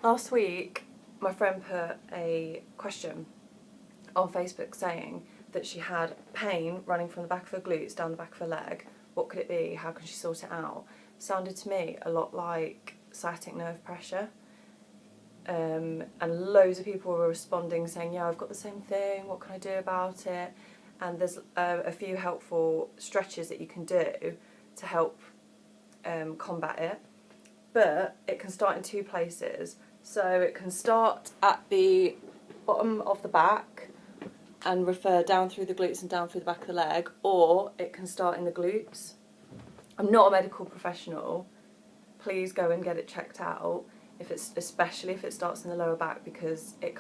Last week my friend put a question on Facebook saying that she had pain running from the back of her glutes down the back of her leg. What could it be? How can she sort it out? Sounded to me a lot like sciatic nerve pressure. And loads of people were responding saying, yeah, I've got the same thing, what can I do about it? And there's a few helpful stretches that you can do to help combat it. But it can start in two places. So it can start at the bottom of the back and refer down through the glutes and down through the back of the leg, or it can start in the glutes. I'm not a medical professional. Please go and get it checked out, especially if it starts in the lower back, because it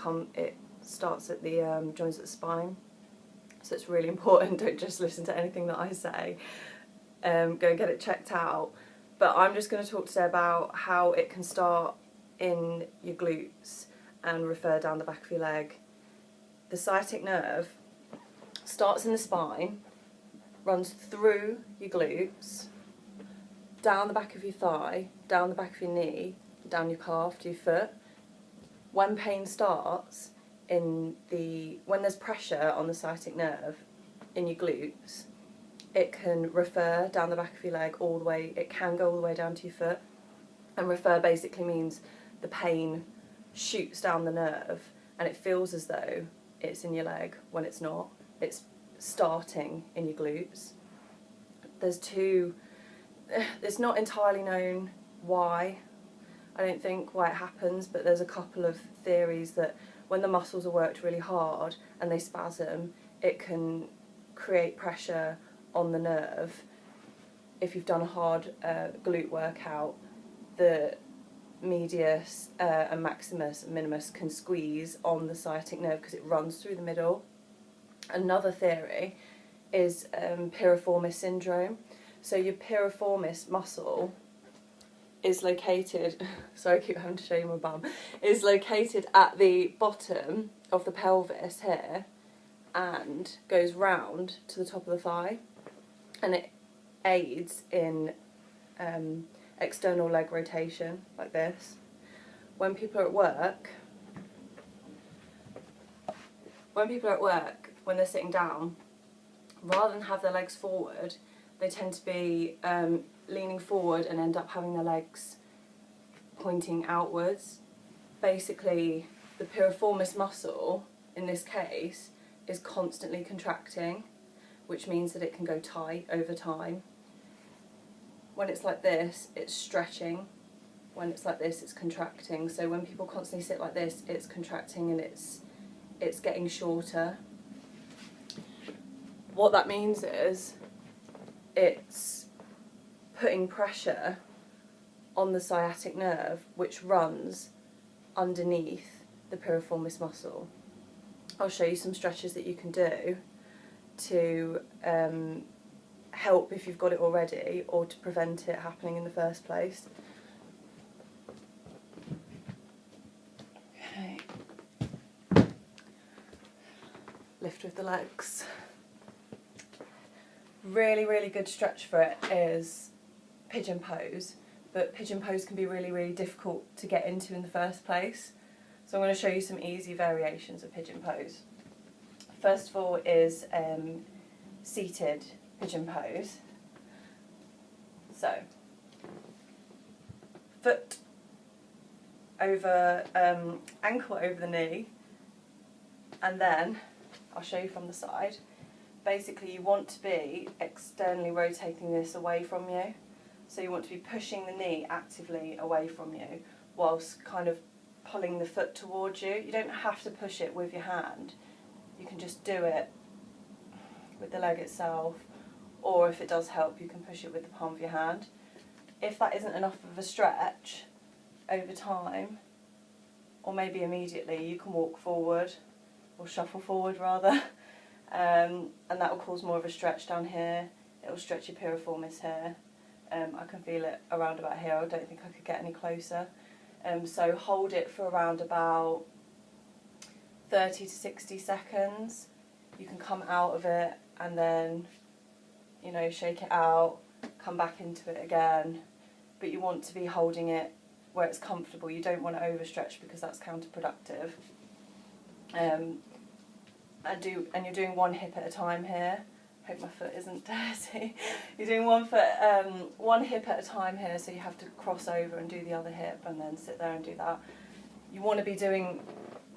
starts at the joints of the spine. So it's really important. Don't just listen to anything that I say. Go and get it checked out. But I'm just going to talk today about how it can start in your glutes and refer down the back of your leg. The sciatic nerve starts in the spine, runs through your glutes, down the back of your thigh, down the back of your knee, down your calf to your foot. When pain starts, when there's pressure on the sciatic nerve in your glutes, it can refer down the back of your leg all the way, it can go all the way down to your foot. And refer basically means the pain shoots down the nerve and it feels as though it's in your leg when it's not. It's starting in your glutes. It's not entirely known why, I don't think, why it happens, but there's a couple of theories that when the muscles are worked really hard and they spasm, it can create pressure on the nerve. If you've done a hard glute workout, the medius and maximus and minimus can squeeze on the sciatic nerve because it runs through the middle. Another theory is piriformis syndrome. So your piriformis muscle is located, sorry I keep having to show you my bum, is located at the bottom of the pelvis here and goes round to the top of the thigh, and it aids in external leg rotation like this. When people are at work, when they're sitting down, rather than have their legs forward, they tend to be leaning forward and end up having their legs pointing outwards. Basically, the piriformis muscle, in this case, is constantly contracting, which means that it can go tight over time. When it's like this, it's stretching. When it's like this, it's contracting. So when people constantly sit like this, it's contracting and it's getting shorter. What that means is it's putting pressure on the sciatic nerve, which runs underneath the piriformis muscle. I'll show you some stretches that you can do to help if you've got it already, or to prevent it happening in the first place. Okay. Lift with the legs. Really, really good stretch for it is pigeon pose, but pigeon pose can be really, really difficult to get into in the first place. So I'm going to show you some easy variations of pigeon pose. First of all is seated pigeon pose. So, foot over, ankle over the knee, and then I'll show you from the side. Basically, you want to be externally rotating this away from you. So you want to be pushing the knee actively away from you whilst kind of pulling the foot towards you. You don't have to push it with your hand. You can just do it with the leg itself, or if it does help, you can push it with the palm of your hand. If that isn't enough of a stretch, over time, or maybe immediately, you can walk forward, or shuffle forward rather, and that will cause more of a stretch down here. It will stretch your piriformis here. I can feel it around about here. I don't think I could get any closer. So hold it for around about 30 to 60 seconds. You can come out of it and then, you know, shake it out, come back into it again. But you want to be holding it where it's comfortable. You don't want to overstretch because that's counterproductive. And you're doing one hip at a time here. Hope my foot isn't dirty. You're doing one hip at a time here, so you have to cross over and do the other hip and then sit there and do that. You want to be doing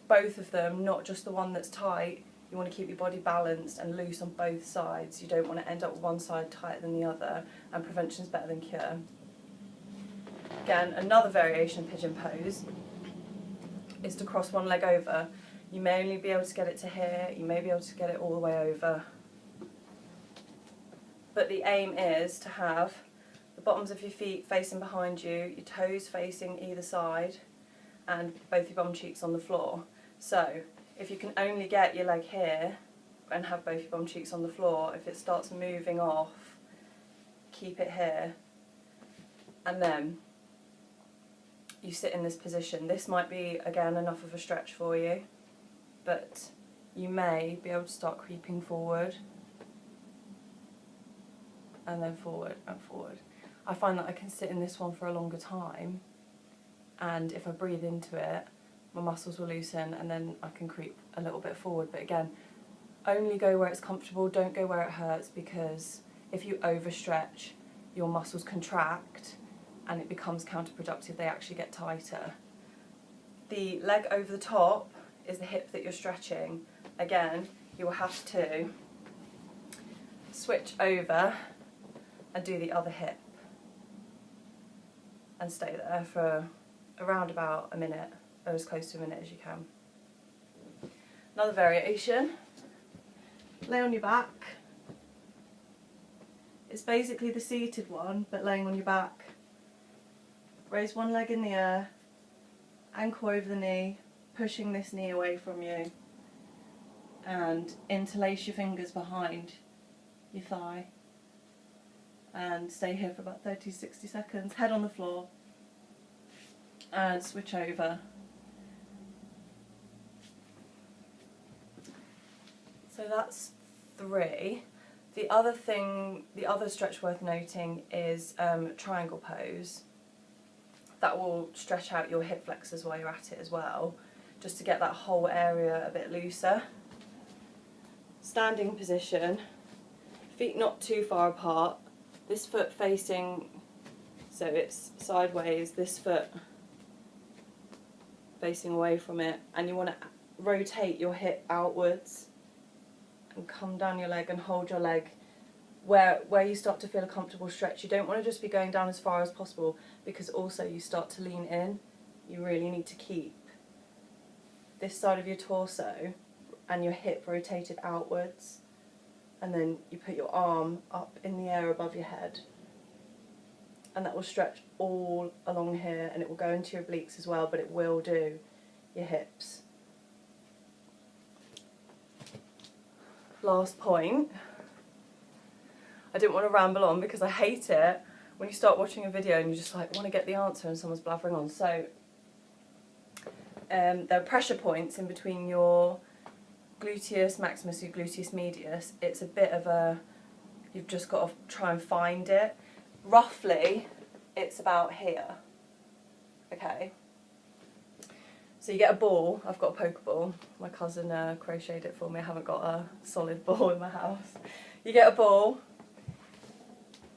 both of them, not just the one that's tight. You want to keep your body balanced and loose on both sides. You don't want to end up with one side tighter than the other, and prevention is better than cure. Again, another variation of pigeon pose is to cross one leg over. You may only be able to get it to here, you may be able to get it all the way over. But the aim is to have the bottoms of your feet facing behind you, your toes facing either side, and both your bum cheeks on the floor. So, if you can only get your leg here and have both your bum cheeks on the floor, if it starts moving off, keep it here, and then you sit in this position. This might be, again, enough of a stretch for you, but you may be able to start creeping forward, and then forward and forward. I find that I can sit in this one for a longer time, and if I breathe into it, my muscles will loosen and then I can creep a little bit forward. But again, only go where it's comfortable, don't go where it hurts, because if you overstretch, your muscles contract and it becomes counterproductive. They actually get tighter. The leg over the top is the hip that you're stretching. Again, you will have to switch over and do the other hip and stay there for around about a minute, or as close to a minute as you can. Another variation, lay on your back. It's basically the seated one, but laying on your back. Raise one leg in the air, ankle over the knee, pushing this knee away from you, and interlace your fingers behind your thigh. And stay here for about 30 to 60 seconds, head on the floor, and switch over. So that's 3. The other stretch worth noting is triangle pose. That will stretch out your hip flexors while you're at it as well, just to get that whole area a bit looser. Standing position, feet not too far apart, this foot facing, so it's sideways, this foot facing away from it, and you want to rotate your hip outwards and come down your leg and hold your leg where you start to feel a comfortable stretch. You don't want to just be going down as far as possible, because also you start to lean in. You really need to keep this side of your torso and your hip rotated outwards, and then you put your arm up in the air above your head, and that will stretch all along here, and it will go into your obliques as well, but it will do your hips. Last point. I didn't want to ramble on because I hate it when you start watching a video and you just like want to get the answer and someone's blabbering on. So there are pressure points in between your gluteus maximus and your gluteus medius. It's a bit of a, you've just got to try and find it. Roughly, it's about here. Okay. So you get a ball. I've got a poker ball. My cousin crocheted it for me. I haven't got a solid ball in my house. You get a ball,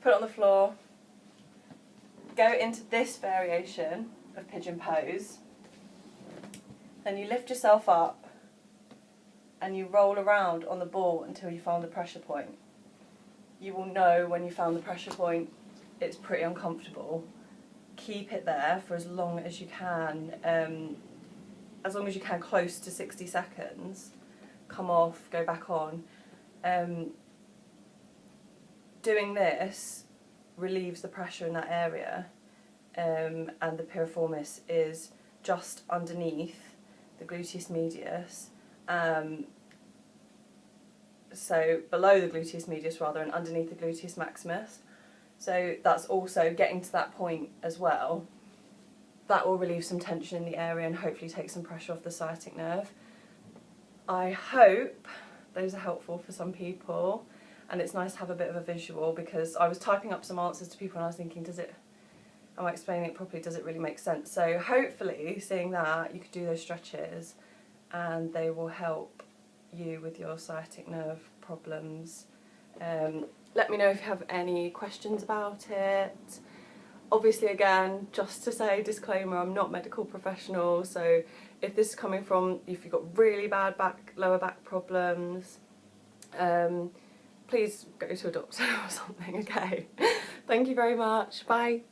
put it on the floor, go into this variation of pigeon pose, then you lift yourself up and you roll around on the ball until you find the pressure point. You will know when you found the pressure point. It's pretty uncomfortable. Keep it there for as long as you can, close to 60 seconds. Come off, go back on. Doing this relieves the pressure in that area, and the piriformis is just underneath the gluteus medius, so below the gluteus medius rather, and underneath the gluteus maximus. So that's also getting to that point as well. That will relieve some tension in the area and hopefully take some pressure off the sciatic nerve. I hope those are helpful for some people, and it's nice to have a bit of a visual, because I was typing up some answers to people and I was thinking, does it am I explaining it properly, does it really make sense? So hopefully, seeing that, you could do those stretches and they will help you with your sciatic nerve problems. Let me know if you have any questions about it. Obviously, again, just to say, disclaimer, I'm not a medical professional, so if this is coming from, if you've got really bad lower back problems, please go to a doctor or something, okay? Thank you very much. Bye.